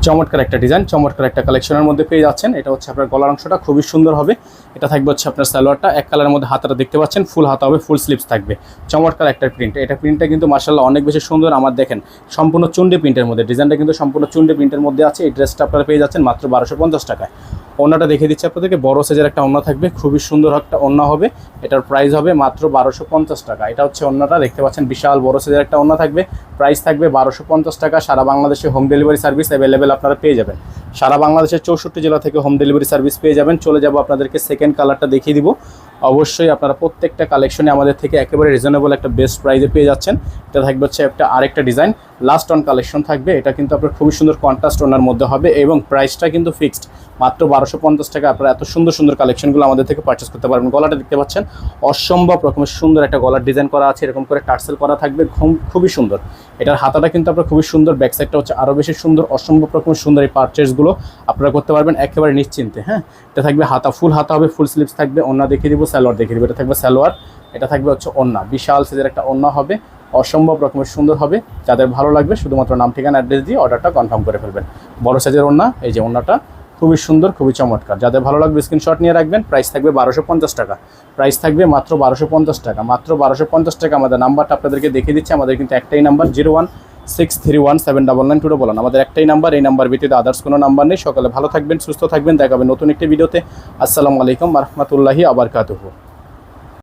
চমৎকার একটা ডিজাইন, চমৎকার একটা কালেকশনের মধ্যে পেয়ে যাচ্ছেন। এটা হচ্ছে আপনার গলার অংশটা খুবই সুন্দর হবে। এটা থাকবে হচ্ছে আপনার সালোয়ারটা এক কালারের মধ্যে, হাতাটা দেখতে পাচ্ছেন ফুল হাতা হবে, ফুল স্লিভস থাকবে। চমৎকার একটা প্রিন্ট, এটা প্রিন্টটা কিন্তু মাশাআল্লাহ অনেক বেশি সুন্দর। আমার দেখেন সম্পূর্ণ চুন্ডি প্রিন্টের মধ্যে, ডিজাইনটা কিন্তু সম্পূর্ণ চুন্ডি প্রিন্টের মধ্যে আছে। এই ড্রেসটা আপনারা পেয়ে যাচ্ছেন মাত্র 1250 টাকায়। ওড়নাটা দেখিয়ে দিচ্ছি আপনাদেরকে, বড় সাইজের একটা ওড়না থাকবে, খুবই সুন্দর একটা ওড়না হবে। এটার প্রাইস হবে মাত্র 1250 টাকা। এটা হচ্ছে ওড়নাটা দেখতে পাচ্ছেন, বিশাল বড় সাইজের একটা ওড়না থাকবে, প্রাইস থাকবে 1250 টাকা। সারা বাংলাদেশে হোম ডেলিভারি সার্ভিস অ্যাভেলেবেল আপনারা পেয়ে যাবেন। সারা বাংলাদেশের 64 জেলা থেকে হোম ডেলিভারি সার্ভিস পেয়ে যাবেন। চলে যাব আপনাদেরকে সেকেন্ড কালারটা দেখিয়ে দিব। অবশ্যই আপনারা প্রত্যেকটা কালেকশনে আমাদের থেকে একেবারে রিজনেবল একটা বেস্ট প্রাইসে পেয়ে যাচ্ছেন। এটা থাকবে হচ্ছে একটা আরেকটা ডিজাইন, লাস্ট অন কালেকশন থাকবে। এটা কিন্তু আপনার খুবই সুন্দর কন্ট্রাস্ট ওনার মধ্যে হবে এবং প্রাইসটা কিন্তু ফিক্সড মাত্র 1250 টাকা। আপনারা এত সুন্দর সুন্দর কালেকশনগুলো আমাদের থেকে পারচেস করতে পারবেন। গলাটা দেখতে পাচ্ছেন অসম্ভব রকমের সুন্দর একটা গলার ডিজাইন করা আছে, এরকম করে টার্সেল করা থাকবে, খুবই সুন্দর। এটার হাতাটা কিন্তু আপনার খুবই সুন্দর, ব্যাক সাইডটা হচ্ছে আরও বেশি সুন্দর। অসম্ভব রকমের সুন্দর এই পারচেসগুলো আপনারা করতে পারবেন একেবারে নিশ্চিন্তে। হ্যাঁ, এটা থাকবে হাতা, ফুল হাতা হবে, ফুল স্লিভস থাকবে। ওড়না দেখিয়ে দিব, সালোয়ার দেখিয়ে দিব। এটা থাকবে সালোয়ার, এটা থাকবে হচ্ছে ওড়না, বিশাল সাইজের একটা ওড়না হবে, অসম্ভব রকমের সুন্দর হবে। যাদের ভালো লাগবে শুধুমাত্র নাম ঠিকানা অ্যাড্রেস দিয়ে অর্ডারটা কনফার্ম করে ফেলবেন। বড় সাইজের ওড়না, এই যে ওড়নাটা খুবই সুন্দর, খুবই চমৎকার। যাদের ভালো লাগবে স্ক্রিনশট নিয়ে রাখবেন। প্রাইস থাকবে 1250 টাকা, প্রাইস থাকবে মাত্র 1250 টাকা, মাত্র 1250 টাকা। আমাদের নাম্বারটা আপনাদেরকে দেখিয়ে দিচ্ছি, আমাদের কিন্তু একটাই নাম্বার 0163179922। আমাদের একটাই নাম্বার, এই নাম্বার ব্যতীত আদার্স কোনো নাম্বার নেই। সকালে ভালো থাকবেন, সুস্থ থাকবেন, দেখাবেন নতুন একটি ভিডিওতে। আসসালামু আলাইকুম ওয়া রাহমাতুল্লাহি ওয়া বারাকাতুহু।